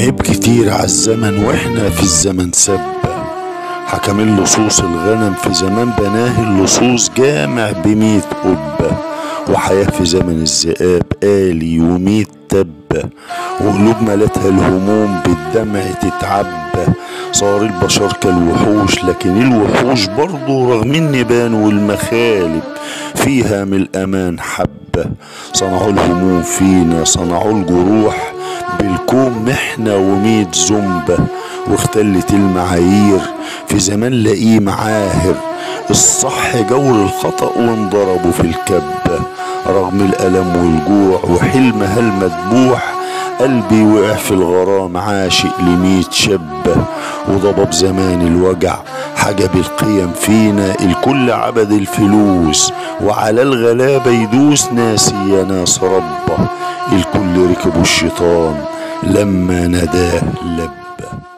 عيب كتير عالزمن واحنا في الزمن سبة. حكم اللصوص الغنم في زمان بناه اللصوص جامع ب100 قبة. وحياة في زمن الذئاب آلي و100 تبة. وقلوب ملتها الهموم بالدمع تتعبى. صار البشر كالوحوش لكن الوحوش برضو رغم النبان والمخالب فيها من الأمان حبة. صنعوا الهموم فينا صنعوا الجروح بالكون محنة و100 زنبة. واختلت المعايير في زمان لاقيه معاهر الصح جور الخطأ وانضربوا في الكبة. رغم الألم والجوع وحلمها المذبوح قلبي وقع في الغرام عاشق ل100 شبة. وضباب زمان الوجع حجب القيم فينا الكل عبد الفلوس وعلى الغلابة يدوس ناسي يا ناس ربه. الكل ركبوا الشيطان لما نداه لبة.